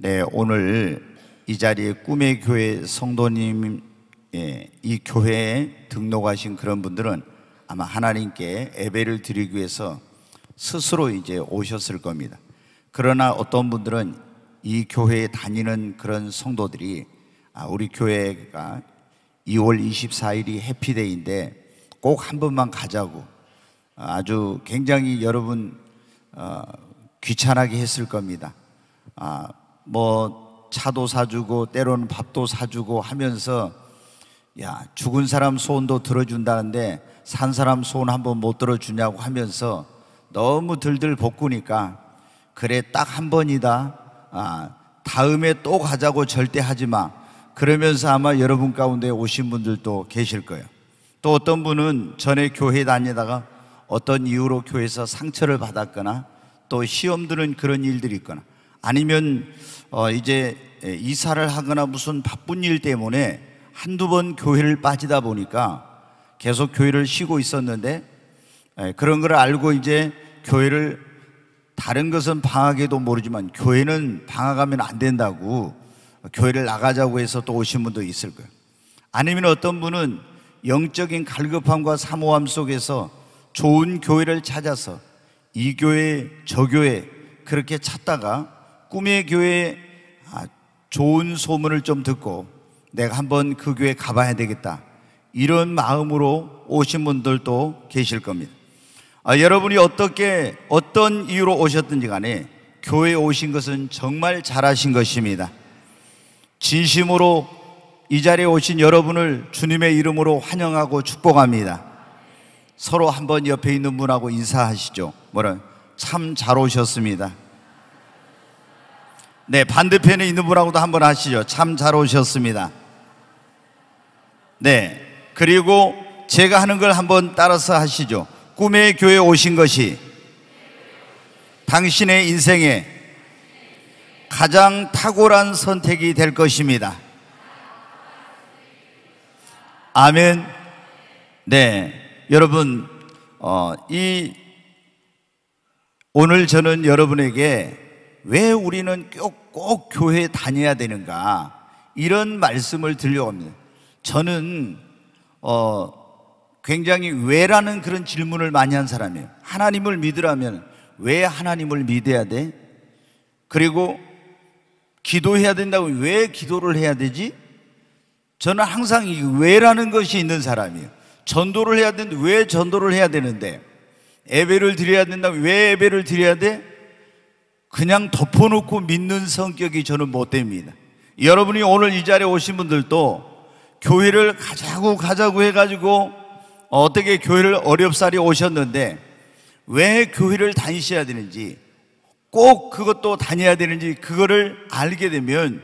네, 오늘 이 자리에 꿈의 교회 성도님, 이 교회에 등록하신 그런 분들은 아마 하나님께 예배를 드리기 위해서 스스로 이제 오셨을 겁니다. 그러나 어떤 분들은 이 교회에 다니는 그런 성도들이 우리 교회가 2월 24일이 해피데이인데 꼭 한 번만 가자고 아주 굉장히 여러분 귀찮게 했을 겁니다. 뭐 차도 사주고 때로는 밥도 사주고 하면서 야, 죽은 사람 소원도 들어준다는데 산 사람 소원 한번 못 들어주냐고 하면서 너무 들들 볶으니까 그래 딱 한 번이다, 다음에 또 가자고 절대 하지 마, 그러면서 아마 여러분 가운데 오신 분들도 계실 거예요. 또 어떤 분은 전에 교회 다니다가 어떤 이유로 교회에서 상처를 받았거나 또 시험 드는 그런 일들이 있거나 아니면 이제 이사를 하거나 무슨 바쁜 일 때문에 한두 번 교회를 빠지다 보니까 계속 교회를 쉬고 있었는데 그런 걸 알고 이제 교회를, 다른 것은 방학에도 모르지만 교회는 방학하면 안 된다고 교회를 나가자고 해서 또 오신 분도 있을 거예요. 아니면 어떤 분은 영적인 갈급함과 사모함 속에서 좋은 교회를 찾아서 이 교회 저 교회 그렇게 찾다가 꿈의 교회에 좋은 소문을 좀 듣고 내가 한번 그 교회 가봐야 되겠다, 이런 마음으로 오신 분들도 계실 겁니다. 여러분이 어떤 이유로 오셨든지 간에 교회에 오신 것은 정말 잘하신 것입니다. 진심으로 이 자리에 오신 여러분을 주님의 이름으로 환영하고 축복합니다. 서로 한번 옆에 있는 분하고 인사하시죠. 참 잘 오셨습니다. 네, 반대편에 있는 분하고도 한번 하시죠. 참 잘 오셨습니다. 네, 그리고 제가 하는 걸 한번 따라서 하시죠. 꿈의 교회에 오신 것이 당신의 인생에 가장 탁월한 선택이 될 것입니다. 아멘. 네, 여러분, 오늘 저는 여러분에게 왜 우리는 꼭 교회에 다녀야 되는가, 이런 말씀을 드리려고 합니다. 저는 굉장히 왜라는 그런 질문을 많이 한 사람이에요. 하나님을 믿으라면 왜 하나님을 믿어야 돼? 그리고 기도해야 된다고 왜 기도를 해야 되지? 저는 항상 이 왜라는 것이 있는 사람이에요. 전도를 해야 되는데 왜 전도를 해야 되는데, 예배를 드려야 된다면 왜 예배를 드려야 돼? 그냥 덮어놓고 믿는 성격이 저는 못 됩니다. 여러분이 오늘 이 자리에 오신 분들도 교회를 가자고 해가지고 어떻게 교회를 어렵사리 오셨는데 왜 교회를 다니셔야 되는지, 꼭 그것도 다녀야 되는지 그거를 알게 되면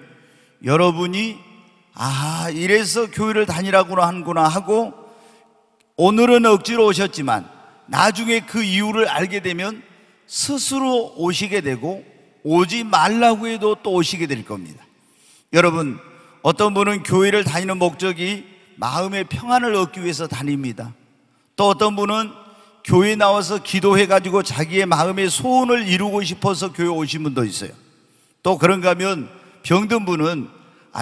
여러분이 이래서 교회를 다니라구나 하는구나 하고, 오늘은 억지로 오셨지만 나중에 그 이유를 알게 되면 스스로 오시게 되고, 오지 말라고 해도 또 오시게 될 겁니다. 여러분, 어떤 분은 교회를 다니는 목적이 마음의 평안을 얻기 위해서 다닙니다. 또 어떤 분은 교회에 나와서 기도해가지고 자기의 마음의 소원을 이루고 싶어서 교회 오신 분도 있어요. 또 그런가 하면 병든 분은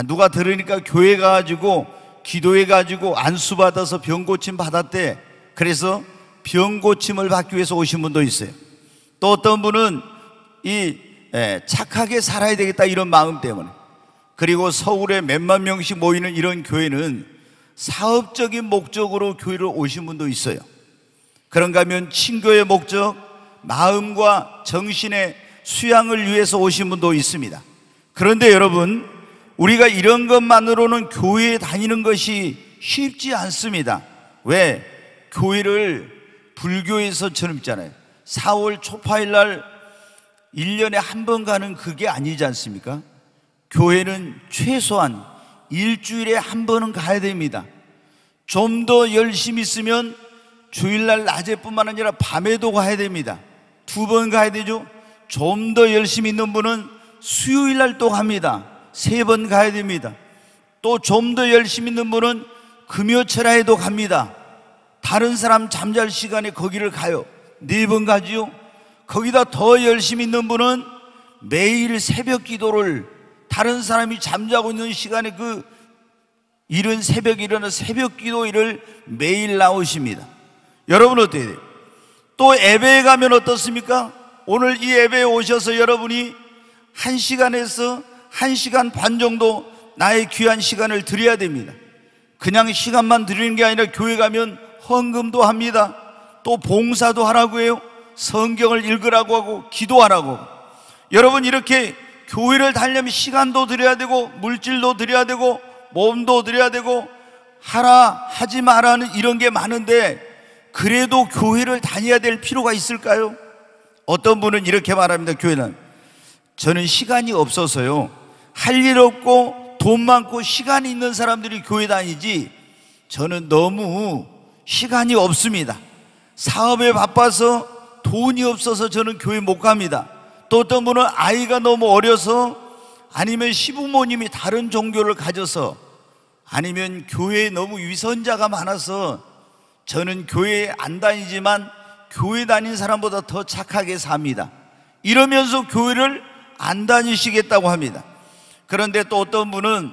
누가 들으니까 교회 가가지고 기도해가지고 안수받아서 병 고침 받았대, 그래서 병 고침을 받기 위해서 오신 분도 있어요. 또 어떤 분은 착하게 살아야 되겠다, 이런 마음 때문에. 그리고 서울에 몇만 명씩 모이는 이런 교회는 사업적인 목적으로 교회를 오신 분도 있어요. 그런가 하면 친교의 목적, 마음과 정신의 수양을 위해서 오신 분도 있습니다. 그런데 여러분, 우리가 이런 것만으로는 교회에 다니는 것이 쉽지 않습니다. 왜? 교회를 불교에서처럼 있잖아요. 4월 초파일 날 1년에 한 번 가는 그게 아니지 않습니까? 교회는 최소한 일주일에 한 번은 가야 됩니다. 좀 더 열심히 있으면 주일날 낮에뿐만 아니라 밤에도 가야 됩니다. 2번 가야 되죠. 좀 더 열심히 있는 분은 수요일날 또 갑니다. 3번 가야 됩니다. 또 좀 더 열심히 있는 분은 금요철야에도 갑니다. 다른 사람 잠잘 시간에 거기를 가요. 4번 가지요. 거기다 더 열심히 있는 분은 매일 새벽 기도를 다른 사람이 잠자고 있는 시간에 그 이른 새벽에 일어나 새벽 기도회를 매일 나오십니다. 여러분 어때요? 또 예배에 가면 어떻습니까? 오늘 이 예배에 오셔서 여러분이 1시간에서 1시간 반 정도 나의 귀한 시간을 드려야 됩니다. 그냥 시간만 드리는 게 아니라 교회 가면 헌금도 합니다. 또 봉사도 하라고 해요. 성경을 읽으라고 하고 기도하라고. 여러분 이렇게 교회를 다니려면 시간도 드려야 되고 물질도 드려야 되고 몸도 드려야 되고 하라 하지 마라는 이런 게 많은데 그래도 교회를 다녀야 될 필요가 있을까요? 어떤 분은 이렇게 말합니다. 교회는 저는 시간이 없어서요, 할 일 없고 돈 많고 시간이 있는 사람들이 교회 다니지 저는 너무 시간이 없습니다. 사업에 바빠서 돈이 없어서 저는 교회 못 갑니다. 또 어떤 분은 아이가 너무 어려서, 아니면 시부모님이 다른 종교를 가져서, 아니면 교회에 너무 위선자가 많아서 저는 교회에 안 다니지만 교회 다닌 사람보다 더 착하게 삽니다. 이러면서 교회를 안 다니시겠다고 합니다. 그런데 또 어떤 분은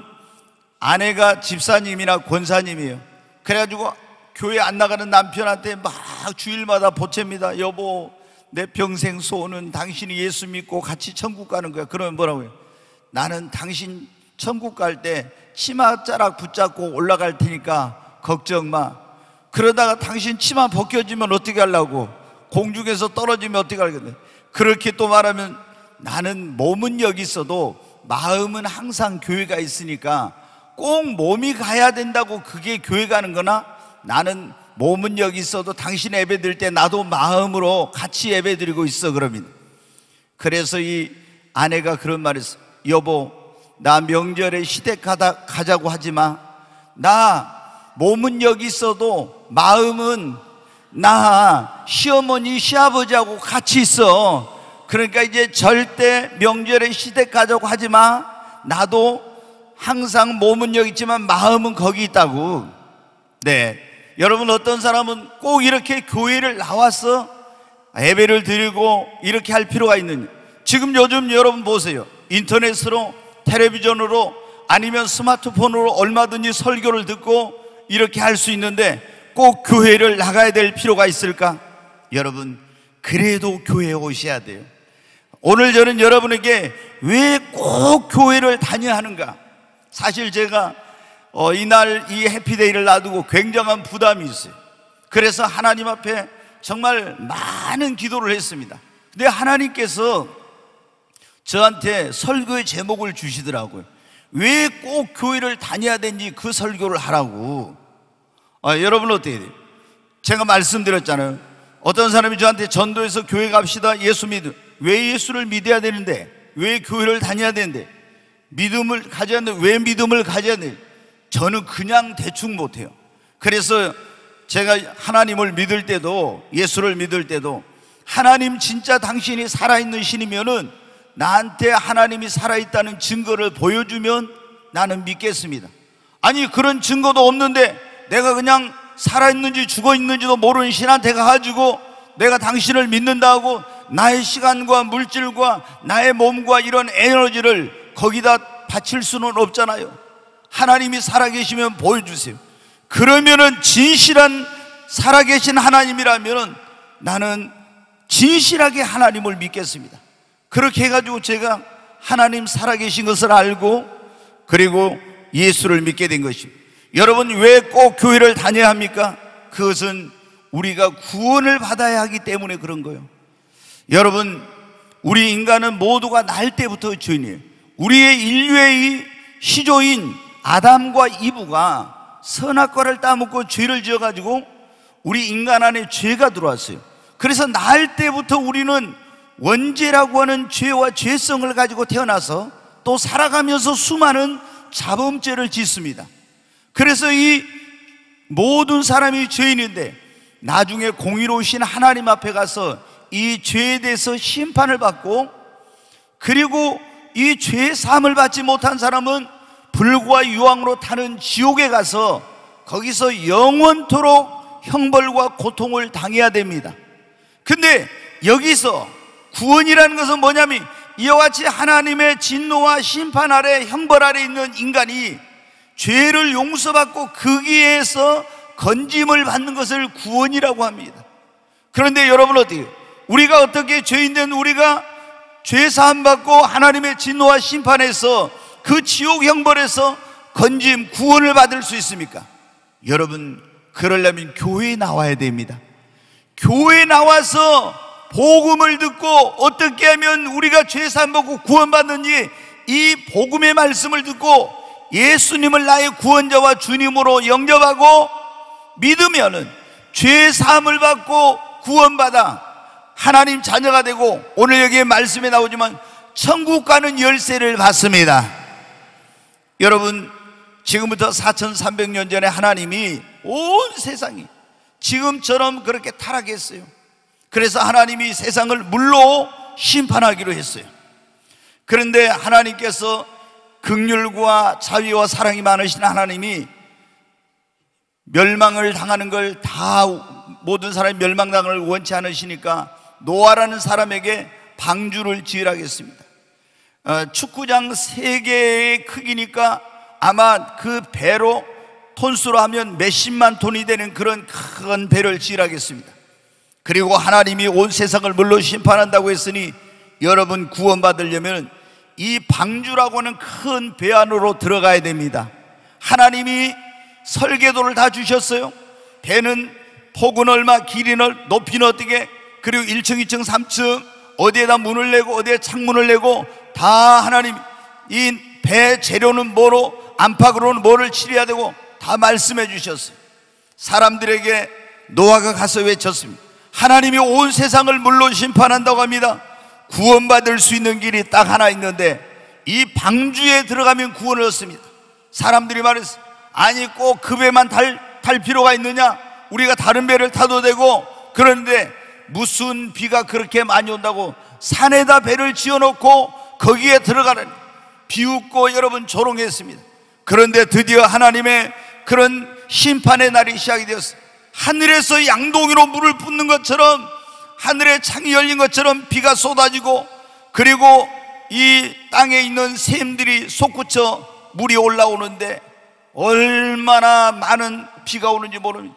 아내가 집사님이나 권사님이에요. 그래가지고 교회 안 나가는 남편한테 막 주일마다 보챕니다. 여보, 내 평생 소원은 당신이 예수 믿고 같이 천국 가는 거야. 그러면 뭐라고요? 나는 당신 천국 갈 때 치마자락 붙잡고 올라갈 테니까 걱정 마. 그러다가 당신 치마 벗겨지면 어떻게 하려고? 공중에서 떨어지면 어떻게 하겠네? 그렇게 또 말하면 나는 몸은 여기 있어도 마음은 항상 교회가 있으니까 꼭 몸이 가야 된다고 그게 교회 가는 거나, 나는 몸은 여기 있어도 당신 예배 드릴 때 나도 마음으로 같이 예배 드리고 있어. 그러면 그래서 이 아내가 그런 말을 했어. 여보, 나 명절에 시댁 가자고 하지 마. 나 몸은 여기 있어도 마음은 나 시어머니 시아버지하고 같이 있어. 그러니까 이제 절대 명절에 시댁 가자고 하지 마. 나도 항상 몸은 여기 있지만 마음은 거기 있다고. 네, 여러분 어떤 사람은 꼭 이렇게 교회를 나와서 예배를 드리고 이렇게 할 필요가 있느냐? 지금 요즘 여러분 보세요. 인터넷으로, 텔레비전으로, 아니면 스마트폰으로 얼마든지 설교를 듣고 이렇게 할 수 있는데 꼭 교회를 나가야 될 필요가 있을까? 여러분, 그래도 교회에 오셔야 돼요. 오늘 저는 여러분에게 왜 꼭 교회를 다녀야 하는가? 사실 제가 이날 이 해피데이를 놔두고 굉장한 부담이 있어요. 그래서 하나님 앞에 정말 많은 기도를 했습니다. 근데 하나님께서 저한테 설교의 제목을 주시더라고요. 왜 꼭 교회를 다녀야 되는지 그 설교를 하라고. 여러분 어떻게 돼요? 제가 말씀드렸잖아요. 어떤 사람이 저한테 전도해서 교회 갑시다, 예수 믿음. 왜 예수를 믿어야 되는데? 왜 교회를 다녀야 되는데? 믿음을 가져야 되는데 왜 믿음을 가져야 되는데? 저는 그냥 대충 못해요. 그래서 제가 하나님을 믿을 때도, 예수를 믿을 때도, 하나님 진짜 당신이 살아있는 신이면은 나한테 하나님이 살아있다는 증거를 보여주면 나는 믿겠습니다. 아니 그런 증거도 없는데 내가 그냥 살아있는지 죽어있는지도 모르는 신한테 가가지고 내가 당신을 믿는다고 나의 시간과 물질과 나의 몸과 이런 에너지를 거기다 바칠 수는 없잖아요. 하나님이 살아계시면 보여주세요. 그러면은 진실한 살아계신 하나님이라면은 나는 진실하게 하나님을 믿겠습니다. 그렇게 해가지고 제가 하나님 살아계신 것을 알고 그리고 예수를 믿게 된 것입니다. 여러분 왜 꼭 교회를 다녀야 합니까? 그것은 우리가 구원을 받아야 하기 때문에 그런 거예요. 여러분, 우리 인간은 모두가 날 때부터 죄인이에요. 우리의 인류의 시조인 아담과 이브가 선악과를 따먹고 죄를 지어가지고 우리 인간 안에 죄가 들어왔어요. 그래서 날 때부터 우리는 원죄라고 하는 죄와 죄성을 가지고 태어나서 또 살아가면서 수많은 자범죄를 짓습니다. 그래서 이 모든 사람이 죄인인데 나중에 공의로우신 하나님 앞에 가서 이 죄에 대해서 심판을 받고, 그리고 이 죄의 사함을 받지 못한 사람은 불과 유황으로 타는 지옥에 가서 거기서 영원토록 형벌과 고통을 당해야 됩니다. 근데 여기서 구원이라는 것은 뭐냐면 이와 같이 하나님의 진노와 심판 아래, 형벌 아래 있는 인간이 죄를 용서받고 거기에서 건짐을 받는 것을 구원이라고 합니다. 그런데 여러분 어떻게, 우리가 어떻게 죄인된 우리가 죄 사함 받고 하나님의 진노와 심판에서, 그 지옥 형벌에서 건짐, 구원을 받을 수 있습니까? 여러분, 그러려면 교회에 나와야 됩니다. 교회에 나와서 복음을 듣고 어떻게 하면 우리가 죄 사함 받고 구원받는지, 이 복음의 말씀을 듣고 예수님을 나의 구원자와 주님으로 영접하고 믿으면은 죄 사함을 받고 구원받아 하나님 자녀가 되고, 오늘 여기에 말씀에 나오지만 천국 가는 열쇠를 받습니다. 여러분, 지금부터 4300년 전에 하나님이 온 세상이 지금처럼 그렇게 타락했어요. 그래서 하나님이 세상을 물로 심판하기로 했어요. 그런데 하나님께서 긍휼과 자비와 사랑이 많으신 하나님이 멸망을 당하는 걸 다, 모든 사람이 멸망당을 원치 않으시니까 노아라는 사람에게 방주를 지으라 했습니다. 축구장 3개의 크기니까 아마 그 배로 톤수로 하면 몇십만 톤이 되는 그런 큰 배를 지으라 했습니다. 그리고 하나님이 온 세상을 물로 심판한다고 했으니 여러분 구원받으려면 이 방주라고 하는 큰 배 안으로 들어가야 됩니다. 하나님이 설계도를 다 주셨어요. 배는 폭은 얼마, 길이는, 높이는 어떻게, 그리고 1층, 2층, 3층 어디에다 문을 내고 어디에 창문을 내고 다 하나님, 이 배 재료는 뭐로, 안팎으로는 뭐를 칠해야 되고 다 말씀해 주셨어요. 사람들에게 노아가 가서 외쳤습니다. 하나님이 온 세상을 물로 심판한다고 합니다. 구원받을 수 있는 길이 딱 하나 있는데 이 방주에 들어가면 구원을 얻습니다. 사람들이 말했어요. 아니 꼭 그 배만 탈 필요가 있느냐, 우리가 다른 배를 타도 되고. 그런데 무슨 비가 그렇게 많이 온다고 산에다 배를 지어놓고 거기에 들어가는, 비웃고 여러분 조롱했습니다. 그런데 드디어 하나님의 그런 심판의 날이 시작이 되었어요. 하늘에서 양동이로 물을 붓는 것처럼, 하늘에 창이 열린 것처럼 비가 쏟아지고, 그리고 이 땅에 있는 샘들이 솟구쳐 물이 올라오는데 얼마나 많은 비가 오는지 모릅니다.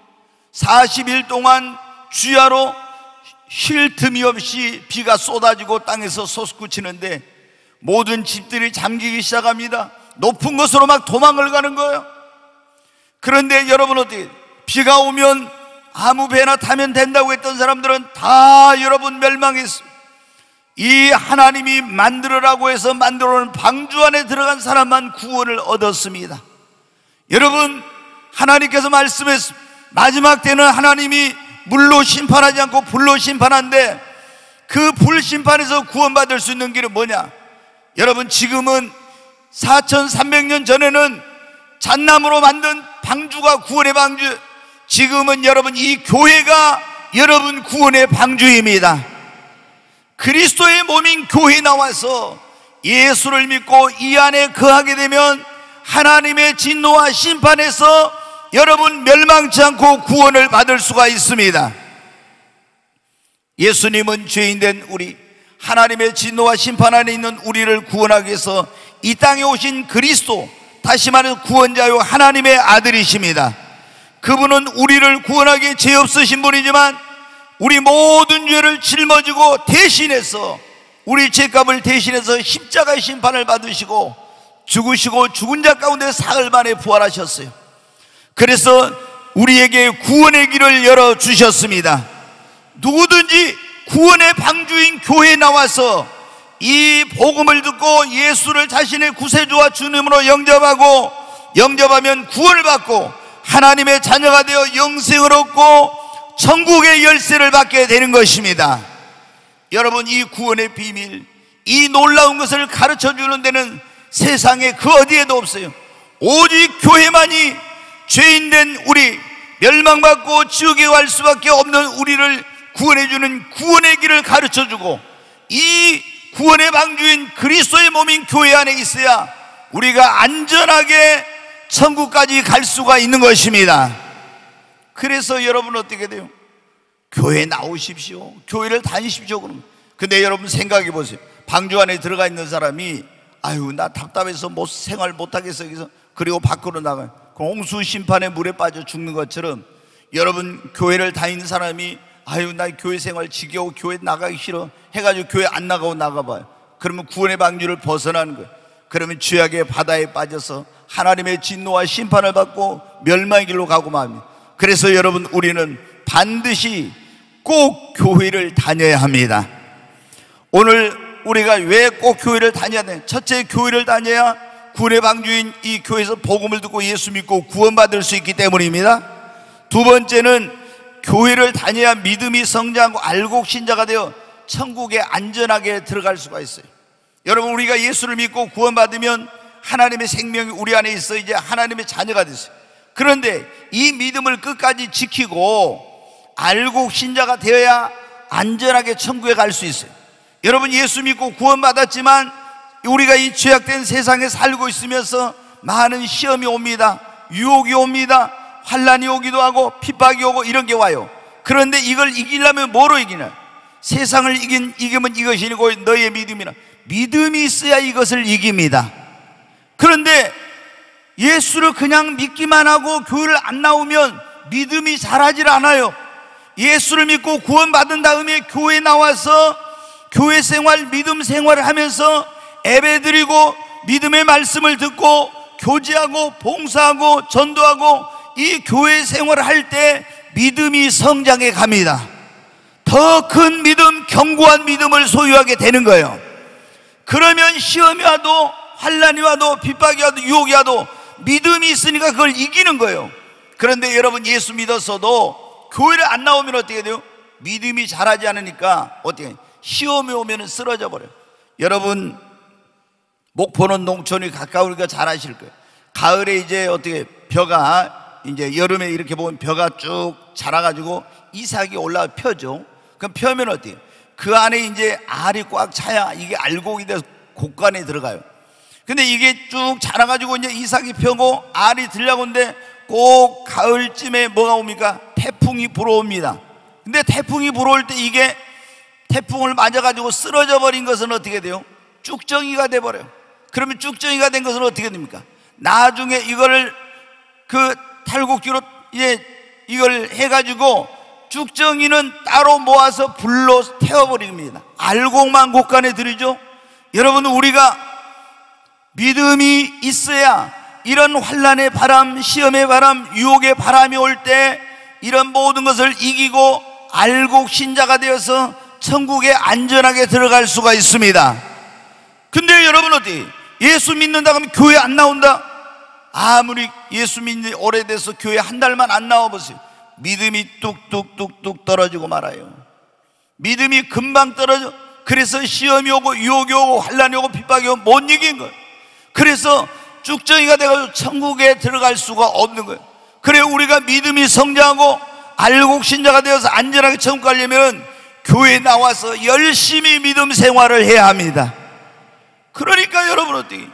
40일 동안 주야로 쉴 틈이 없이 비가 쏟아지고 땅에서 솟구치는데 모든 집들이 잠기기 시작합니다. 높은 곳으로 막 도망을 가는 거예요. 그런데 여러분 어떻게, 비가 오면 아무 배나 타면 된다고 했던 사람들은 다 여러분 멸망했어요. 이 하나님이 만들으라고 해서 만들어 놓은 방주 안에 들어간 사람만 구원을 얻었습니다. 여러분, 하나님께서 말씀했습니다. 마지막 때는 하나님이 물로 심판하지 않고 불로 심판한데, 그 불 심판에서 구원받을 수 있는 길은 뭐냐? 여러분, 지금은 4300년 전에는 잣나무로 만든 방주가 구원의 방주, 지금은 여러분 이 교회가 여러분 구원의 방주입니다. 그리스도의 몸인 교회에 나와서 예수를 믿고 이 안에 거하게 되면 하나님의 진노와 심판에서 여러분 멸망치 않고 구원을 받을 수가 있습니다. 예수님은 죄인된 우리, 하나님의 진노와 심판 안에 있는 우리를 구원하기 위해서 이 땅에 오신 그리스도, 다시 말해서 구원자요 하나님의 아들이십니다. 그분은 우리를 구원하기 위해 죄 없으신 분이지만 우리 모든 죄를 짊어지고 대신해서, 우리 죄값을 대신해서 십자가의 심판을 받으시고 죽으시고 죽은 자 가운데 사흘 만에 부활하셨어요. 그래서 우리에게 구원의 길을 열어주셨습니다. 누구든지 구원의 방주인 교회에 나와서 이 복음을 듣고 예수를 자신의 구세주와 주님으로 영접하면 구원을 받고 하나님의 자녀가 되어 영생을 얻고 천국의 열쇠를 받게 되는 것입니다. 여러분, 이 구원의 비밀, 이 놀라운 것을 가르쳐주는 데는 세상에 그 어디에도 없어요. 오직 교회만이 죄인된 우리, 멸망받고 지옥에 갈 수밖에 없는 우리를 구원해주는 구원의 길을 가르쳐주고, 이 구원의 방주인 그리스도의 몸인 교회 안에 있어야 우리가 안전하게 천국까지 갈 수가 있는 것입니다. 그래서 여러분 어떻게 돼요? 교회 나오십시오, 교회를 다니십시오. 그러면 근데 여러분 생각해 보세요. 방주 안에 들어가 있는 사람이 아유 나 답답해서 생활 못하겠어 그래서 그리고 밖으로 나가요. 홍수 심판의 물에 빠져 죽는 것처럼 여러분 교회를 다니는 사람이 아유 나 교회 생활 지겨워 교회 나가기 싫어 해가지고 교회 안 나가고 나가봐요. 그러면 구원의 방주를 벗어나는 거예요. 그러면 죄악의 바다에 빠져서 하나님의 진노와 심판을 받고 멸망의 길로 가고 맙니다. 그래서 여러분 우리는 반드시 꼭 교회를 다녀야 합니다. 오늘 우리가 왜 꼭 교회를 다녀야 돼? 첫째, 교회를 다녀야 구원의 방주인 이 교회에서 복음을 듣고 예수 믿고 구원받을 수 있기 때문입니다. 두 번째는 교회를 다녀야 믿음이 성장하고 알곡 신자가 되어 천국에 안전하게 들어갈 수가 있어요. 여러분 우리가 예수를 믿고 구원받으면 하나님의 생명이 우리 안에 있어 이제 하나님의 자녀가 됐어요. 그런데 이 믿음을 끝까지 지키고 알곡 신자가 되어야 안전하게 천국에 갈 수 있어요. 여러분 예수 믿고 구원받았지만 우리가 이 죄악된 세상에 살고 있으면서 많은 시험이 옵니다. 유혹이 옵니다. 환난이 오기도 하고 핍박이 오고 이런 게 와요. 그런데 이걸 이기려면 뭐로 이기냐? 세상을 이기면 이것이 아니고 너의 믿음이나 믿음이 있어야 이것을 이깁니다. 그런데 예수를 그냥 믿기만 하고 교회를 안 나오면 믿음이 자라질 않아요. 예수를 믿고 구원받은 다음에 교회에 나와서 교회 생활, 믿음 생활을 하면서 예배드리고 믿음의 말씀을 듣고 교제하고 봉사하고 전도하고 이 교회 생활을 할 때 믿음이 성장해 갑니다. 더 큰 믿음, 견고한 믿음을 소유하게 되는 거예요. 그러면 시험이 와도 환난이 와도 핍박이 와도 유혹이 와도 믿음이 있으니까 그걸 이기는 거예요. 그런데 여러분 예수 믿었어도 교회를 안 나오면 어떻게 돼요? 믿음이 자라지 않으니까 어떻게 해요? 시험이 오면 쓰러져 버려요. 여러분 목포는 농촌이 가까우니까 잘 아실 거예요. 가을에 이제 어떻게 벼가 이제 여름에 이렇게 보면 벼가 쭉 자라가지고 이삭이 올라와 펴죠. 그럼 펴면 어때요? 그 안에 이제 알이 꽉 차야 이게 알곡이 돼서 곡간에 들어가요. 근데 이게 쭉 자라가지고 이제 이삭이 펴고 알이 들려고 하는데 꼭 가을쯤에 뭐가 옵니까? 태풍이 불어옵니다. 근데 태풍이 불어올 때 이게 태풍을 맞아가지고 쓰러져 버린 것은 어떻게 돼요? 쭉정이가 돼버려요. 그러면 쭉정이가 된 것은 어떻게 됩니까? 나중에 이거를 그 탈곡기로 이걸 해가지고 쭉정이는 따로 모아서 불로 태워버립니다. 알곡만 곡간에 들이죠. 여러분 우리가 믿음이 있어야 이런 환난의 바람, 시험의 바람, 유혹의 바람이 올 때 이런 모든 것을 이기고 알곡 신자가 되어서 천국에 안전하게 들어갈 수가 있습니다. 근데 여러분 어떻게 예수 믿는다 하면 교회 안 나온다? 아무리 예수 믿는 오래돼서 교회 한 달만 안 나와보세요. 믿음이 뚝뚝뚝뚝 떨어지고 말아요. 믿음이 금방 떨어져. 그래서 시험이 오고 유혹이 오고 환난이 오고 핍박이 오고 못 이긴 거예요. 그래서 쭉정이가 돼가지고 천국에 들어갈 수가 없는 거예요. 그래요 우리가 믿음이 성장하고 알곡 신자가 되어서 안전하게 천국 가려면 교회에 나와서 열심히 믿음 생활을 해야 합니다. 그러니까 여러분 어떻게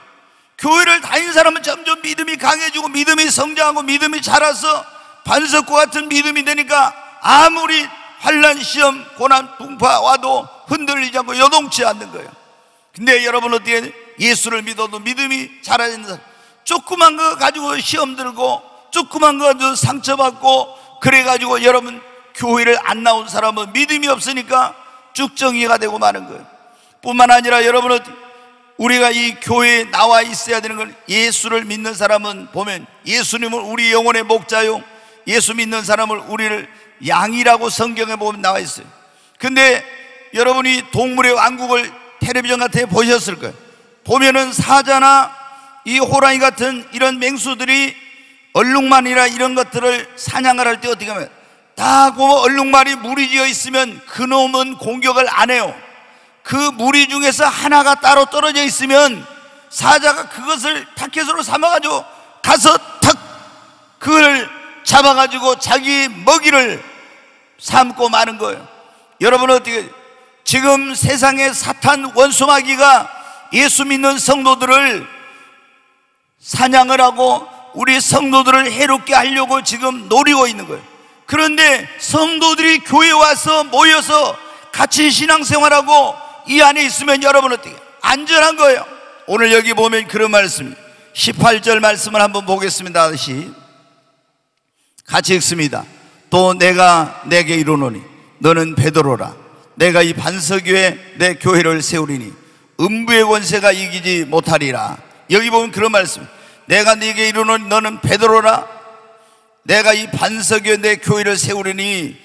교회를 다닌 사람은 점점 믿음이 강해지고 믿음이 성장하고 믿음이 자라서 반석과 같은 믿음이 되니까 아무리 환난 시험 고난 풍파 와도 흔들리지 않고 요동치 않는 거예요. 근데 여러분 어떻게 예수를 믿어도 믿음이 자라는 사람 조그만 거 가지고 시험 들고 조그만 거 가지고 상처받고 그래가지고 여러분 교회를 안 나온 사람은 믿음이 없으니까 쭉정이가 되고 마는 거예요. 뿐만 아니라 여러분 우리가 이 교회에 나와 있어야 되는 건 예수를 믿는 사람은 보면 예수님을 우리 영혼의 목자요 예수 믿는 사람을 우리를 양이라고 성경에 보면 나와 있어요. 근데 여러분이 동물의 왕국을 텔레비전 같은 데 보셨을 거예요. 보면은 사자나 이 호랑이 같은 이런 맹수들이 얼룩말이나 이런 것들을 사냥을 할 때 어떻게 하면 다 그 얼룩말이 무리지어 있으면 그놈은 공격을 안 해요. 그 무리 중에서 하나가 따로 떨어져 있으면 사자가 그것을 타켓으로 삼아가지고 가서 탁 그걸 잡아가지고 자기 먹이를 삼고 마는 거예요. 여러분 어떻게 지금 세상의 사탄 원수마귀가 예수 믿는 성도들을 사냥을 하고 우리 성도들을 해롭게 하려고 지금 노리고 있는 거예요. 그런데 성도들이 교회에 와서 모여서 같이 신앙생활하고 이 안에 있으면 여러분 어떻게 안전한 거예요. 오늘 여기 보면 그런 말씀 18절 말씀을 한번 보겠습니다. 다시 같이 읽습니다. 또 내가 내게 이르노니 너는 베드로라. 내가 이 반석 위에 내 교회를 세우리니 음부의 권세가 이기지 못하리라. 여기 보면 그런 말씀. 내가 네게 이르노니 너는 베드로라. 내가 이 반석 위에 내 교회를 세우리니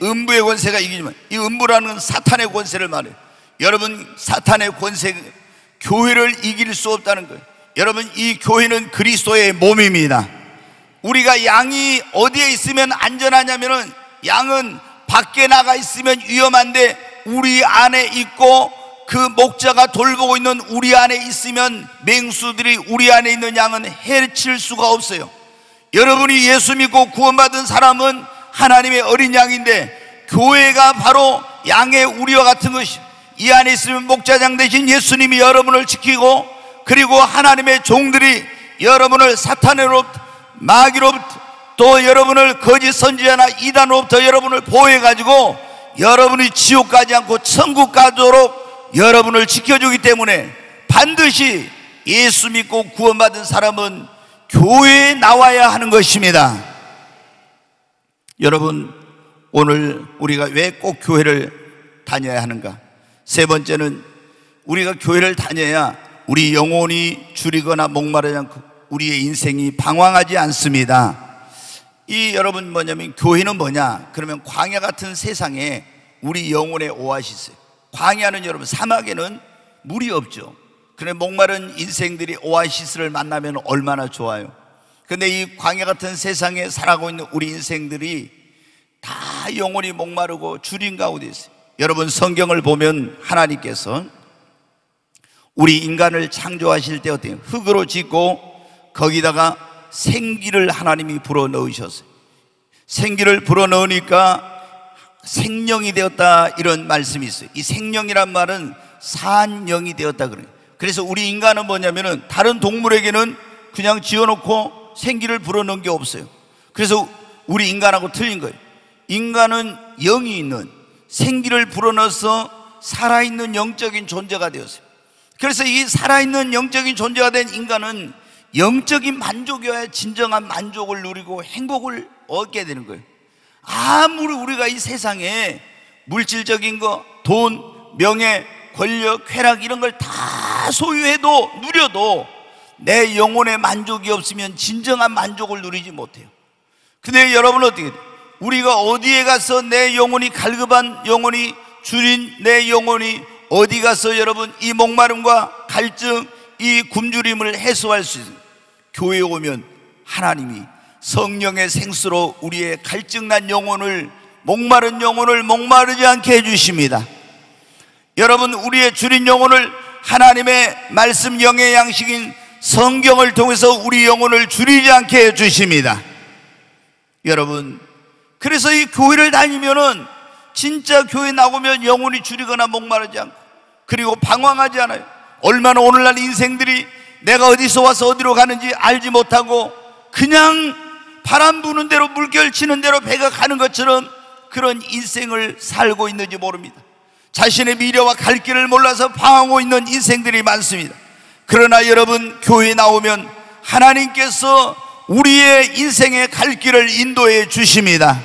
음부의 권세가 이기지 못하리라. 이 음부라는 건 사탄의 권세를 말해요. 여러분, 사탄의 권세, 교회를 이길 수 없다는 거예요. 여러분, 이 교회는 그리스도의 몸입니다. 우리가 양이 어디에 있으면 안전하냐면은, 양은 밖에 나가 있으면 위험한데 우리 안에 있고 그 목자가 돌보고 있는 우리 안에 있으면 맹수들이 우리 안에 있는 양은 해칠 수가 없어요. 여러분이 예수 믿고 구원받은 사람은 하나님의 어린 양인데, 교회가 바로 양의 우리와 같은 것이, 이 안에 있으면 목자장 대신 예수님이 여러분을 지키고, 그리고 하나님의 종들이 여러분을 사탄으로부터, 마귀로부터, 또 여러분을 거짓 선지자나 이단으로부터 여러분을 보호해가지고 여러분이 지옥 가지 않고 천국 가도록 여러분을 지켜주기 때문에 반드시 예수 믿고 구원받은 사람은 교회에 나와야 하는 것입니다. 여러분, 오늘 우리가 왜 꼭 교회를 다녀야 하는가? 세 번째는, 우리가 교회를 다녀야 우리 영혼이 줄이거나 목마르지 않고 우리의 인생이 방황하지 않습니다. 여러분 뭐냐면, 교회는 뭐냐? 그러면 광야 같은 세상에 우리 영혼의 오아시스예요. 광야는, 여러분, 사막에는 물이 없죠. 그래 목마른 인생들이 오아시스를 만나면 얼마나 좋아요. 근데 이 광야 같은 세상에 살아가고 있는 우리 인생들이 다 영혼이 목마르고 주린 가운데 있어요. 여러분, 성경을 보면 하나님께서 우리 인간을 창조하실 때 어때요? 흙으로 짓고 거기다가 생기를 하나님이 불어넣으셨어요. 생기를 불어넣으니까 생명이 되었다, 이런 말씀이 있어요. 이 생명이란 말은 산영이 되었다 그래요. 그래서 우리 인간은 뭐냐면은, 다른 동물에게는 그냥 지어놓고 생기를 불어넣은 게 없어요. 그래서 우리 인간하고 틀린 거예요. 인간은 영이 있는, 생기를 불어넣어서 살아있는 영적인 존재가 되었어요. 그래서 이 살아있는 영적인 존재가 된 인간은 영적인 만족이어야 진정한 만족을 누리고 행복을 얻게 되는 거예요. 아무리 우리가 이 세상에 물질적인 거, 돈, 명예, 권력, 쾌락 이런 걸 다 소유해도, 누려도 내 영혼의 만족이 없으면 진정한 만족을 누리지 못해요. 근데 여러분은 어떻게 돼요? 우리가 어디에 가서 내 영혼이 갈급한 영혼이 줄인 내 영혼이 어디 가서 여러분 이 목마름과 갈증, 이 굶주림을 해소할 수 있어요? 교회에 오면 하나님이 성령의 생수로 우리의 갈증난 영혼을, 목마른 영혼을 목마르지 않게 해주십니다. 여러분, 우리의 줄인 영혼을 하나님의 말씀 영의 양식인 성경을 통해서 우리 영혼을 줄이지 않게 해주십니다. 여러분, 그래서 이 교회를 다니면은 진짜 교회 나오면 영혼이 줄이거나 목마르지 않고, 그리고 방황하지 않아요. 얼마나 오늘날 인생들이 내가 어디서 와서 어디로 가는지 알지 못하고 그냥 바람 부는 대로, 물결 치는 대로 배가 가는 것처럼 그런 인생을 살고 있는지 모릅니다. 자신의 미래와 갈 길을 몰라서 방황하고 있는 인생들이 많습니다. 그러나 여러분, 교회에 나오면 하나님께서 우리의 인생의 갈 길을 인도해 주십니다.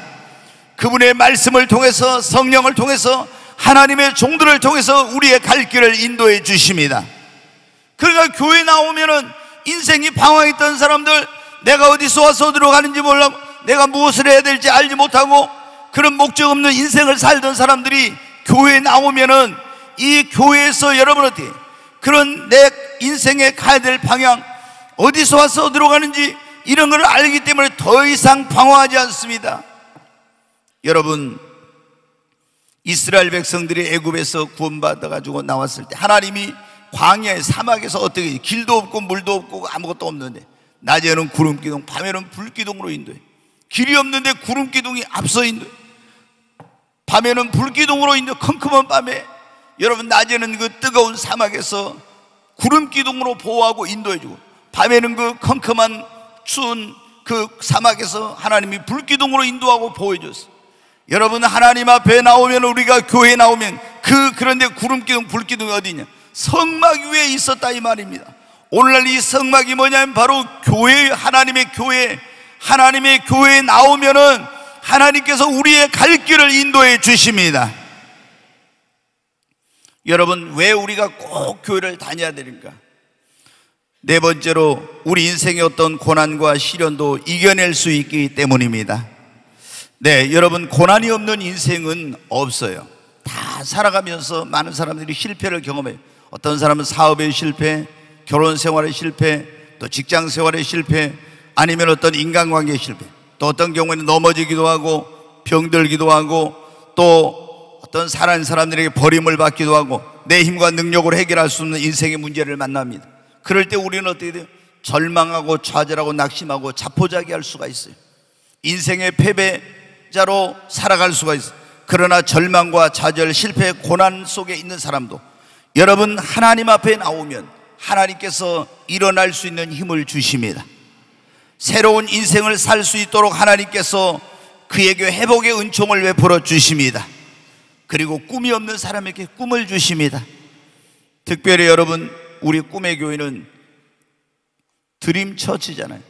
그분의 말씀을 통해서, 성령을 통해서, 하나님의 종들을 통해서 우리의 갈 길을 인도해 주십니다. 그러니까 교회 나오면은 인생이 방황했던 사람들, 내가 어디서 와서 어디로 가는지 몰라고, 내가 무엇을 해야 될지 알지 못하고 그런 목적 없는 인생을 살던 사람들이 교회에 나오면은, 이 교회에서 여러분 어떻게 그런 내 인생에 가야 될 방향, 어디서 와서 어디로 가는지 이런 걸 알기 때문에 더 이상 방황하지 않습니다. 여러분, 이스라엘 백성들이 애굽에서 구원받아가지고 나왔을 때 하나님이 광야의 사막에서 어떻게, 길도 없고 물도 없고 아무것도 없는데 낮에는 구름기둥, 밤에는 불기둥으로 인도해. 길이 없는데 구름기둥이 앞서 인도해. 밤에는 불기둥으로 인도해. 컴컴한 밤에 여러분, 낮에는 그 뜨거운 사막에서 구름기둥으로 보호하고 인도해주고, 밤에는 그 컴컴한 추운 그 사막에서 하나님이 불기둥으로 인도하고 보호해줬어요. 여러분, 하나님 앞에 나오면, 우리가 교회에 나오면 그런데 구름기둥 불기둥이 어디 있냐? 성막 위에 있었다 이 말입니다. 오늘날 이 성막이 뭐냐면 바로 교회, 하나님의 교회에 나오면은 하나님께서 우리의 갈 길을 인도해 주십니다. 여러분, 왜 우리가 꼭 교회를 다녀야 됩니까? 네 번째로, 우리 인생의 어떤 고난과 시련도 이겨낼 수 있기 때문입니다. 네, 여러분, 고난이 없는 인생은 없어요. 다 살아가면서 많은 사람들이 실패를 경험해요. 어떤 사람은 사업의 실패, 결혼 생활의 실패, 또 직장 생활의 실패, 아니면 어떤 인간관계의 실패, 또 어떤 경우에는 넘어지기도 하고 병들기도 하고, 또 어떤 사랑하는 사람들에게 버림을 받기도 하고, 내 힘과 능력으로 해결할 수 없는 인생의 문제를 만납니다. 그럴 때 우리는 어떻게 돼요? 절망하고 좌절하고 낙심하고 자포자기할 수가 있어요. 인생의 패배자로 살아갈 수가 있어요. 그러나 절망과 좌절, 실패, 고난 속에 있는 사람도 여러분, 하나님 앞에 나오면 하나님께서 일어날 수 있는 힘을 주십니다. 새로운 인생을 살 수 있도록 하나님께서 그에게 회복의 은총을 베풀어 주십니다. 그리고 꿈이 없는 사람에게 꿈을 주십니다. 특별히 여러분, 우리 꿈의 교회는 드림 처치잖아요.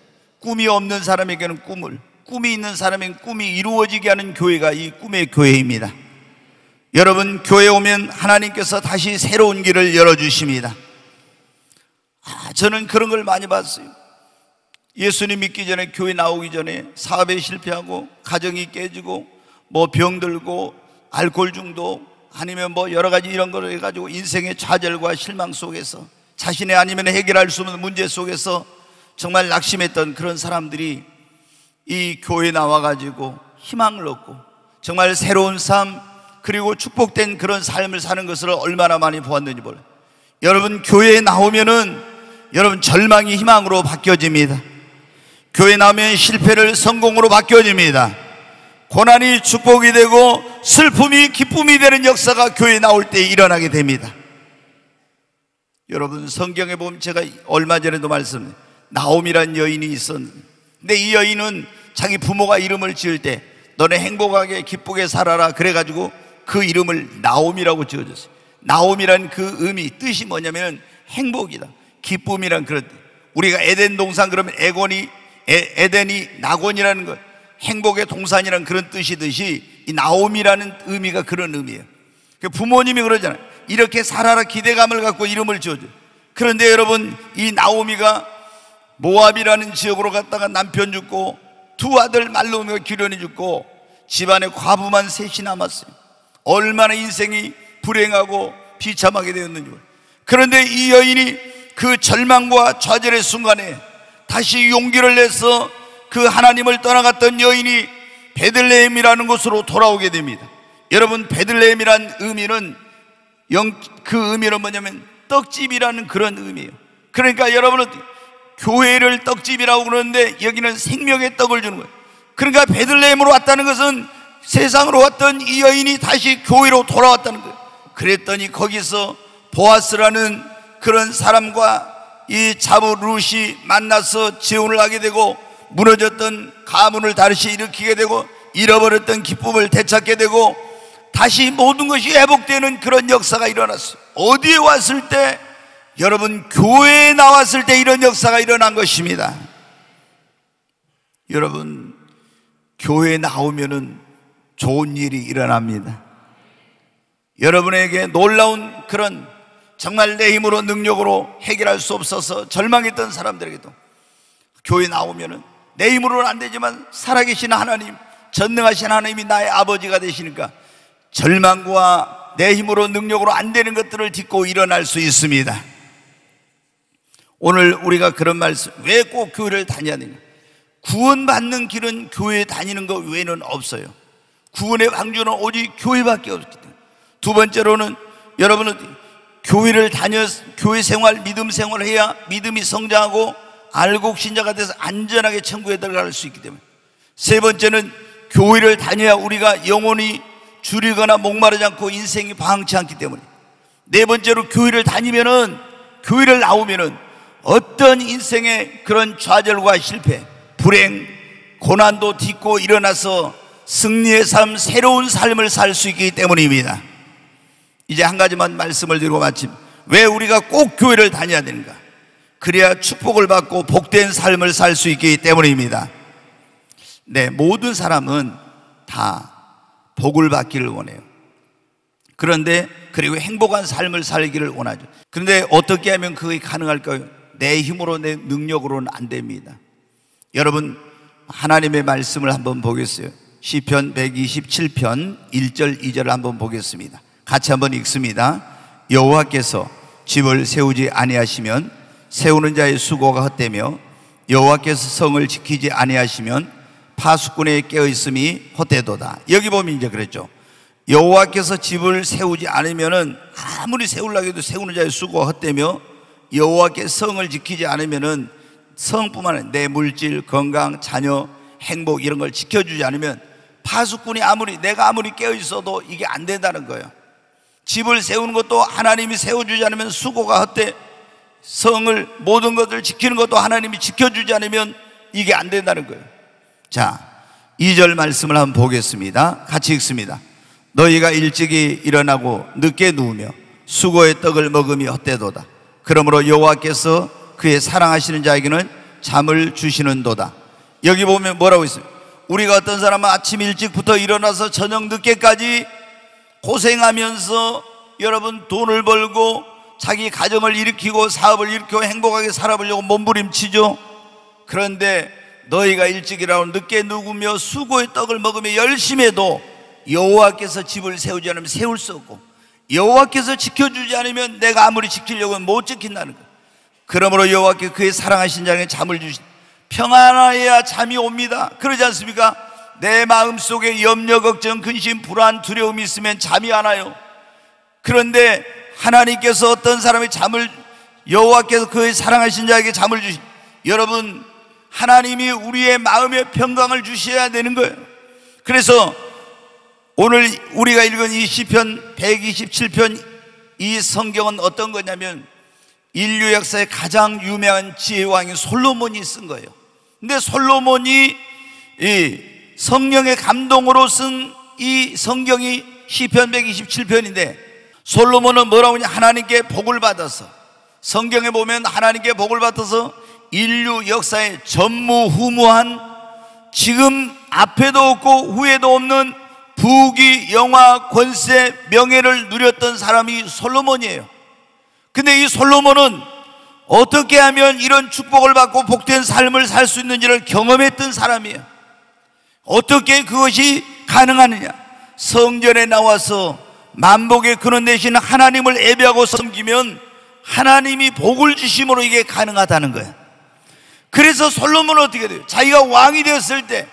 꿈이 없는 사람에게는 꿈을, 꿈이 있는 사람에게는 꿈이 이루어지게 하는 교회가 이 꿈의 교회입니다. 여러분, 교회에 오면 하나님께서 다시 새로운 길을 열어주십니다. 저는 그런 걸 많이 봤어요. 예수님 믿기 전에, 교회 나오기 전에 사업에 실패하고 가정이 깨지고 뭐 병들고 알코올 중독, 아니면 뭐 여러 가지 이런 걸 해가지고 인생의 좌절과 실망 속에서, 자신의 아니면 해결할 수 없는 문제 속에서 정말 낙심했던 그런 사람들이 이 교회에 나와가지고 희망을 얻고 정말 새로운 삶, 그리고 축복된 그런 삶을 사는 것을 얼마나 많이 보았는지 몰라요. 여러분, 교회에 나오면은 여러분, 절망이 희망으로 바뀌어집니다. 교회에 나오면 실패를 성공으로 바뀌어집니다. 고난이 축복이 되고 슬픔이 기쁨이 되는 역사가 교회에 나올 때 일어나게 됩니다. 여러분, 성경에 보면, 제가 얼마 전에도 말씀드렸어요. 나옴이란 여인이 있었는데, 근데 이 여인은 자기 부모가 이름을 지을 때 너네 행복하게 기쁘게 살아라 그래가지고 그 이름을 나옴이라고 지어줬어요. 나옴이란 그 의미, 뜻이 뭐냐면 행복이다, 기쁨이란. 그런 뜻. 우리가 에덴 동산 그러면 에덴이 낙원이라는 것, 행복의 동산이라는 그런 뜻이듯이 이 나옴이라는 의미가 그런 의미예요. 부모님이 그러잖아요. 이렇게 살아라 기대감을 갖고 이름을 지어줘요. 그런데 여러분, 이 나오미가 모압이라는 지역으로 갔다가 남편 죽고 두 아들 말로미가 기련이 죽고 집안에 과부만 셋이 남았어요. 얼마나 인생이 불행하고 비참하게 되었는지. 그런데 이 여인이 그 절망과 좌절의 순간에 다시 용기를 내서 그 하나님을 떠나갔던 여인이 베들레헴이라는 곳으로 돌아오게 됩니다. 여러분, 베들레헴이란 의미는 그 의미는 뭐냐면 떡집이라는 그런 의미예요. 그러니까 여러분은 교회를 떡집이라고 그러는데 여기는 생명의 떡을 주는 거예요. 그러니까 베들레헴으로 왔다는 것은 세상으로 왔던 이 여인이 다시 교회로 돌아왔다는 거예요. 그랬더니 거기서 보아스라는 그런 사람과 이 자부 룻이 만나서 재혼을 하게 되고, 무너졌던 가문을 다시 일으키게 되고, 잃어버렸던 기쁨을 되찾게 되고, 다시 모든 것이 회복되는 그런 역사가 일어났어요. 어디에 왔을 때? 여러분, 교회에 나왔을 때 이런 역사가 일어난 것입니다. 여러분, 교회에 나오면은 좋은 일이 일어납니다. 여러분에게 놀라운 그런, 정말 내 힘으로 능력으로 해결할 수 없어서 절망했던 사람들에게도 교회에 나오면은 내 힘으로는 안 되지만 살아계신 하나님, 전능하신 하나님이 나의 아버지가 되시니까 절망과 내 힘으로 능력으로 안 되는 것들을 딛고 일어날 수 있습니다. 오늘 우리가 그런 말씀, 왜 꼭 교회를 다녀야 되냐? 구원받는 길은 교회 다니는 것 외에는 없어요. 구원의 방주는 오직 교회밖에 없기 때문에. 두 번째로는 여러분은 교회를 교회 생활, 믿음 생활을 해야 믿음이 성장하고 알곡 신자가 돼서 안전하게 천국에 들어갈 수 있기 때문에. 세 번째는 교회를 다녀야 우리가 영혼이 줄이거나 목마르지 않고 인생이 방치 않기 때문에. 네 번째로 교회를 다니면은, 교회를 나오면은 어떤 인생의 그런 좌절과 실패, 불행, 고난도 딛고 일어나서 승리의 삶, 새로운 삶을 살 수 있기 때문입니다. 이제 한 가지만 말씀을 드리고 마침, 왜 우리가 꼭 교회를 다녀야 되는가? 그래야 축복을 받고 복된 삶을 살 수 있기 때문입니다. 네, 모든 사람은 다 복을 받기를 원해요. 그런데 그리고 행복한 삶을 살기를 원하죠. 그런데 어떻게 하면 그게 가능할까요? 내 힘으로, 내 능력으로는 안 됩니다. 여러분, 하나님의 말씀을 한번 보겠어요. 시편 127편 1절 2절을 한번 보겠습니다. 같이 한번 읽습니다. 여호와께서 집을 세우지 아니하시면 세우는 자의 수고가 헛되며 여호와께서 성을 지키지 아니하시면 파수꾼의 깨어있음이 헛되도다. 여기 보면 이제 그랬죠. 여호와께서 집을 세우지 않으면은 아무리 세우려고 해도 세우는 자의 수고가 헛되며 여호와께서 성을 지키지 않으면은 성뿐만 아니라 내 물질, 건강, 자녀, 행복 이런 걸 지켜주지 않으면 파수꾼이 내가 아무리 깨어있어도 이게 안 된다는 거예요. 집을 세우는 것도 하나님이 세워주지 않으면 수고가 헛돼. 성을, 모든 것을 지키는 것도 하나님이 지켜주지 않으면 이게 안 된다는 거예요. 자, 2절 말씀을 한번 보겠습니다. 같이 읽습니다. 너희가 일찍이 일어나고 늦게 누우며 수고의 떡을 먹으며 헛되도다. 그러므로 여호와께서 그의 사랑하시는 자에게는 잠을 주시는도다. 여기 보면 뭐라고 있어요? 우리가 어떤 사람은 아침 일찍부터 일어나서 저녁 늦게까지 고생하면서 여러분 돈을 벌고 자기 가정을 일으키고 사업을 일으키고 행복하게 살아보려고 몸부림치죠. 그런데 너희가 일찍 일어나고 늦게 누우며 수고의 떡을 먹으며 열심히 해도 여호와께서 집을 세우지 않으면 세울 수 없고 여호와께서 지켜주지 않으면 내가 아무리 지키려고 하면 못 지킨다는 거예요. 그러므로 여호와께서 그의 사랑하신 자에게 잠을 주신 평안하여야 잠이 옵니다. 그러지 않습니까? 내 마음속에 염려, 걱정, 근심, 불안, 두려움이 있으면 잠이 안 와요. 그런데 하나님께서 어떤 사람의 여호와께서 그의 사랑하신 자에게 잠을 주신, 여러분, 하나님이 우리의 마음에 평강을 주셔야 되는 거예요. 그래서 오늘 우리가 읽은 이 시편 127편 이 성경은 어떤 거냐면 인류 역사의 가장 유명한 지혜왕인 솔로몬이 쓴 거예요. 근데 솔로몬이 이 성령의 감동으로 쓴 이 성경이 시편 127편인데 솔로몬은 뭐라고 하냐? 하나님께 복을 받아서, 성경에 보면 하나님께 복을 받아서 인류 역사에 전무후무한, 지금 앞에도 없고 후에도 없는 부귀, 영화, 권세, 명예를 누렸던 사람이 솔로몬이에요. 근데 이 솔로몬은 어떻게 하면 이런 축복을 받고 복된 삶을 살 수 있는지를 경험했던 사람이에요. 어떻게 그것이 가능하느냐? 성전에 나와서 만복의 근원 되신 하나님을 예배하고 섬기면 하나님이 복을 주심으로 이게 가능하다는 거예요. 그래서 솔로몬은 어떻게 돼요? 자기가 왕이 되었을 때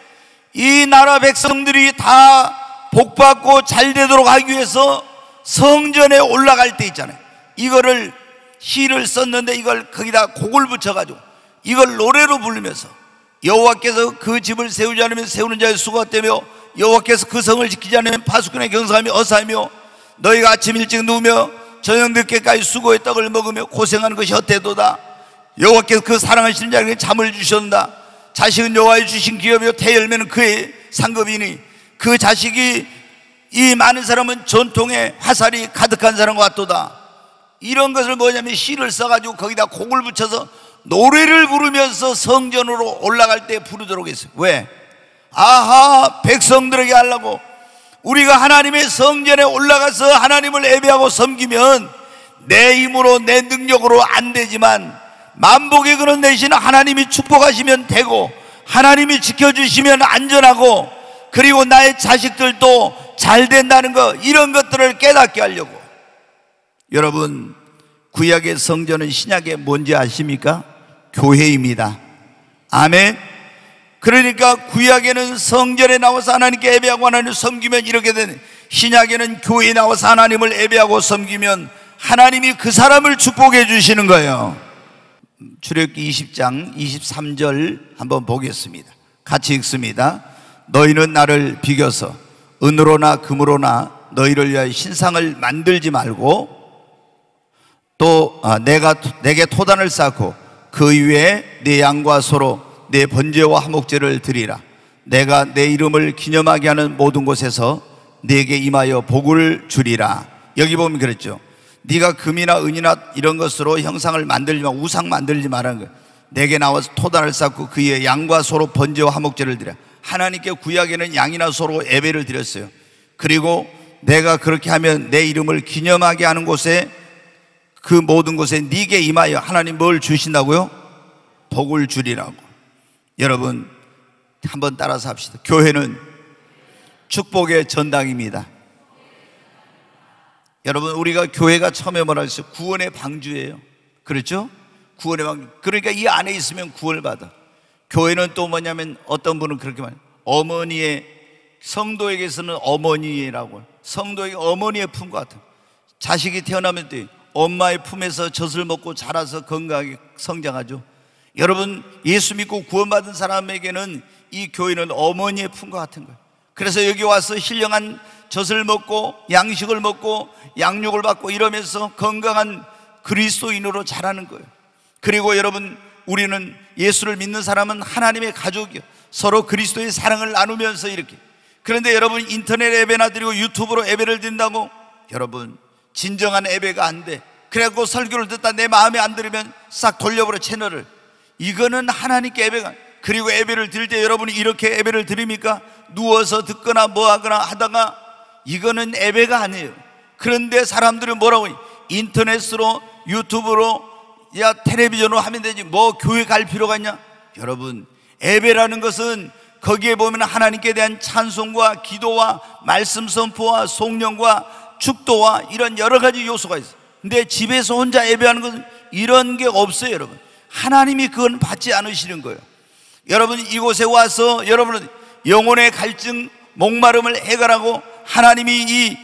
이 나라 백성들이 다 복받고 잘 되도록 하기 위해서 성전에 올라갈 때 있잖아요. 이거를 시를 썼는데 이걸 거기다 곡을 붙여가지고 이걸 노래로 부르면서 여호와께서 그 집을 세우지 않으면 세우는 자의 수고가 되며 여호와께서 그 성을 지키지 않으면 파수꾼의 경사함이 어사하며 너희가 아침 일찍 누우며 저녁 늦게까지 수고의 떡을 먹으며 고생하는 것이 헛되도다. 여호와께서 그 사랑하시는 자에게 잠을 주셨다. 자식은 여호와의 주신 기업이요 태열매는 그의 상급이니 그 자식이 이 많은 사람은 전통의 화살이 가득한 사람과 같도다. 이런 것을 뭐냐면 시를 써가지고 거기다 곡을 붙여서 노래를 부르면서 성전으로 올라갈 때 부르도록 했어요. 왜? 아하, 백성들에게 하려고. 우리가 하나님의 성전에 올라가서 하나님을 예배하고 섬기면 내 힘으로 내 능력으로 안 되지만 만복의 근원 되신 하나님이 축복하시면 되고 하나님이 지켜주시면 안전하고 그리고 나의 자식들도 잘 된다는 거, 이런 것들을 깨닫게 하려고. 여러분, 구약의 성전은 신약의 뭔지 아십니까? 교회입니다. 아멘. 그러니까 구약에는 성전에 나와서 하나님께 예배하고 하나님을 섬기면 이렇게 되는, 신약에는 교회에 나와서 하나님을 예배하고 섬기면 하나님이 그 사람을 축복해 주시는 거예요. 출애굽기 20장 23절 한번 보겠습니다. 같이 읽습니다. 너희는 나를 비겨서 은으로나 금으로나 너희를 위하여 신상을 만들지 말고 또 내가 내게 토단을 쌓고 그 위에 내 양과 소로 내 번제와 화목제를 드리라. 내가 내 이름을 기념하게 하는 모든 곳에서 내게 임하여 복을 주리라. 여기 보면 그랬죠. 네가 금이나 은이나 이런 것으로 형상을 만들지 마, 우상 만들지 말라는 거예요. 내게 나와서 토단을 쌓고 그 위에 양과 소로 번제와 화목제를 드려. 하나님께 구약에는 양이나 소로 예배를 드렸어요. 그리고 내가 그렇게 하면 내 이름을 기념하게 하는 곳에, 그 모든 곳에 네게 임하여 하나님 뭘 주신다고요? 복을 주리라고. 여러분 한번 따라서 합시다. 교회는 축복의 전당입니다. 여러분, 우리가 교회가 처음에 뭐라 했어요? 구원의 방주예요. 그렇죠? 구원의 방주. 그러니까 이 안에 있으면 구원을 받아. 교회는 또 뭐냐면, 어떤 분은 그렇게 말해요. 어머니의, 성도에게서는 어머니라고, 성도에게 어머니의 품과 같은, 자식이 태어나면 또 엄마의 품에서 젖을 먹고 자라서 건강하게 성장하죠. 여러분, 예수 믿고 구원받은 사람에게는 이 교회는 어머니의 품과 같은 거예요. 그래서 여기 와서 신령한 젖을 먹고 양식을 먹고 양육을 받고 이러면서 건강한 그리스도인으로 자라는 거예요. 그리고 여러분, 우리는 예수를 믿는 사람은 하나님의 가족이요, 서로 그리스도의 사랑을 나누면서 이렇게. 그런데 여러분, 인터넷 예배나 드리고 유튜브로 예배를 드린다고, 여러분 진정한 예배가 안 돼. 그래갖고 설교를 듣다 내 마음에 안 들으면 싹 돌려버려 채널을. 이거는 하나님께 예배가. 그리고 예배를 드릴 때 여러분이 이렇게 예배를 드립니까? 누워서 듣거나 뭐 하거나 하다가, 이거는 예배가 아니에요. 그런데 사람들은 뭐라고 해요? 인터넷으로, 유튜브로, 야 텔레비전으로 하면 되지 뭐 교회 갈 필요가 있냐? 여러분, 예배라는 것은 거기에 보면 하나님께 대한 찬송과 기도와 말씀 선포와 송령과 축도와 이런 여러 가지 요소가 있어요. 근데 집에서 혼자 예배하는 것은 이런 게 없어요. 여러분, 하나님이 그건 받지 않으시는 거예요. 여러분, 이곳에 와서 여러분은 영혼의 갈증, 목마름을 해결하고 하나님이 이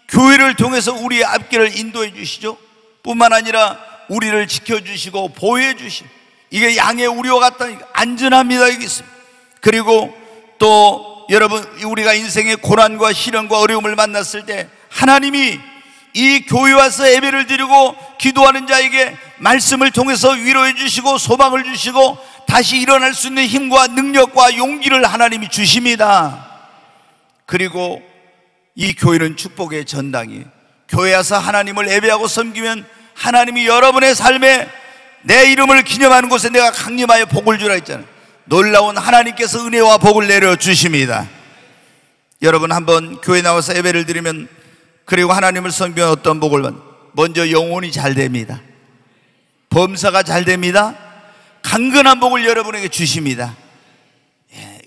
교회를 통해서 우리의 앞길을 인도해 주시죠. 뿐만 아니라 우리를 지켜주시고 보호해 주시고, 이게 양의 우리와 같다니까 안전합니다. 여기 있습니다. 그리고 또 여러분, 우리가 인생의 고난과 시련과 어려움을 만났을 때 하나님이 이 교회 와서 예배를 드리고 기도하는 자에게 말씀을 통해서 위로해 주시고 소망을 주시고 다시 일어날 수 있는 힘과 능력과 용기를 하나님이 주십니다. 그리고 이 교회는 축복의 전당이에요. 교회 와서 하나님을 예배하고 섬기면 하나님이 여러분의 삶에 내 이름을 기념하는 곳에 내가 강림하여 복을 주라 했잖아요. 놀라운 하나님께서 은혜와 복을 내려주십니다. 여러분, 한번 교회 나와서 예배를 드리면, 그리고 하나님을 섬기면 어떤 복을 받는? 먼저 영혼이 잘 됩니다. 범사가 잘 됩니다. 강건한 복을 여러분에게 주십니다.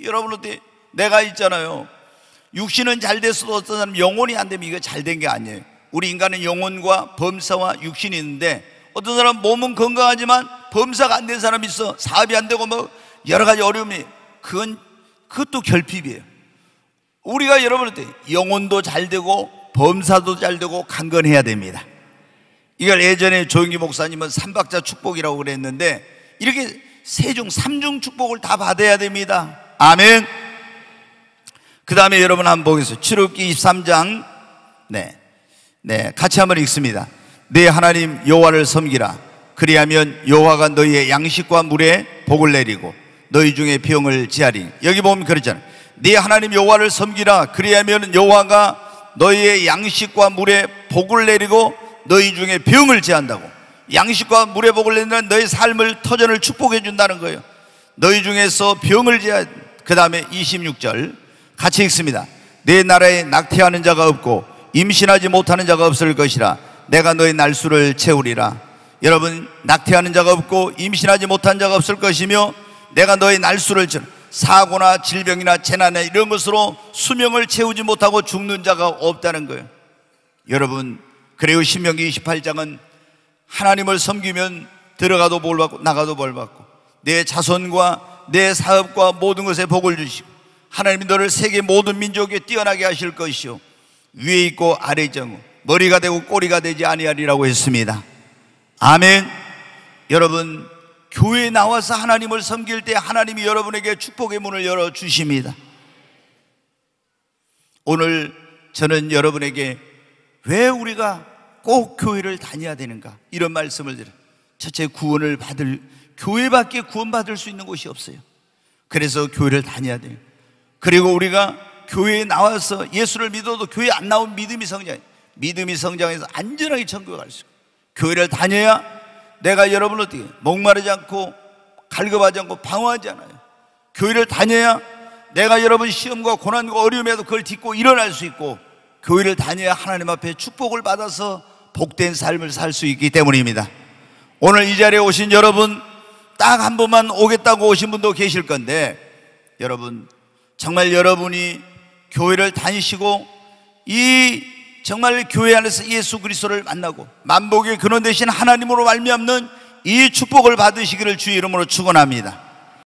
여러분한테 내가 있잖아요, 육신은 잘 됐어도 어떤 사람은 영혼이 안 되면 이거 잘 된 게 아니에요. 우리 인간은 영혼과 범사와 육신이 있는데, 어떤 사람은 몸은 건강하지만 범사가 안 된 사람이 있어. 사업이 안 되고 뭐 여러 가지 어려움이, 그것도 결핍이에요. 우리가 여러분한테 영혼도 잘 되고 범사도 잘 되고 강건해야 됩니다. 이걸 예전에 조영기 목사님은 삼박자 축복이라고 그랬는데, 이렇게 세중 삼중 축복을 다 받아야 됩니다. 아멘. 그 다음에 여러분 한번 보겠습니다. 출애굽기 23장 같이 한번 읽습니다. 네 하나님 여호와를 섬기라. 그리하면 여호와가 너희의 양식과 물에 복을 내리고 너희 중에 병을 지하리니. 여기 보면 그렇잖아요. 네 하나님 여호와를 섬기라. 그리하면 여호와가 너희의 양식과 물에 복을 내리고 너희 중에 병을 지한다고. 양식과 물에 복을 내리는 너희 삶을, 터전을 축복해 준다는 거예요. 너희 중에서 병을 지하. 그 다음에 26절 같이 읽습니다. 내 나라에 낙태하는 자가 없고 임신하지 못하는 자가 없을 것이라. 내가 너희 날수를 채우리라. 여러분, 낙태하는 자가 없고 임신하지 못한 자가 없을 것이며 내가 너희 날수를 채우리라. 사고나 질병이나 재난이나 이런 것으로 수명을 채우지 못하고 죽는 자가 없다는 거예요. 여러분, 그리고 신명기 28장은 하나님을 섬기면 들어가도 복 받고 나가도 복 받고 내 자손과 내 사업과 모든 것에 복을 주시고 하나님이 너를 세계 모든 민족에 뛰어나게 하실 것이요 위에 있고 아래 있지 않고 머리가 되고 꼬리가 되지 아니하리라고 했습니다. 아멘. 여러분, 교회에 나와서 하나님을 섬길 때 하나님이 여러분에게 축복의 문을 열어주십니다. 오늘 저는 여러분에게 왜 우리가 꼭 교회를 다녀야 되는가, 이런 말씀을 드려요. 첫째, 구원을 받을, 교회밖에 구원받을 수 있는 곳이 없어요. 그래서 교회를 다녀야 돼요. 그리고 우리가 교회에 나와서 예수를 믿어도 교회 안 나온 믿음이 성장, 믿음이 성장해서 안전하게 천국에 갈 수 있고, 교회를 다녀야 내가 여러분을 어떻게 목마르지 않고 갈급하지 않고 방황하지 않아요. 교회를 다녀야 내가 여러분 시험과 고난과 어려움에도 그걸 딛고 일어날 수 있고, 교회를 다녀야 하나님 앞에 축복을 받아서 복된 삶을 살 수 있기 때문입니다. 오늘 이 자리에 오신 여러분, 딱 한 번만 오겠다고 오신 분도 계실 건데, 여러분 정말 여러분이 교회를 다니시고 이 정말 교회 안에서 예수 그리스도를 만나고 만복의 근원 되신 하나님으로 말미암는 이 축복을 받으시기를 주의 이름으로 축원합니다.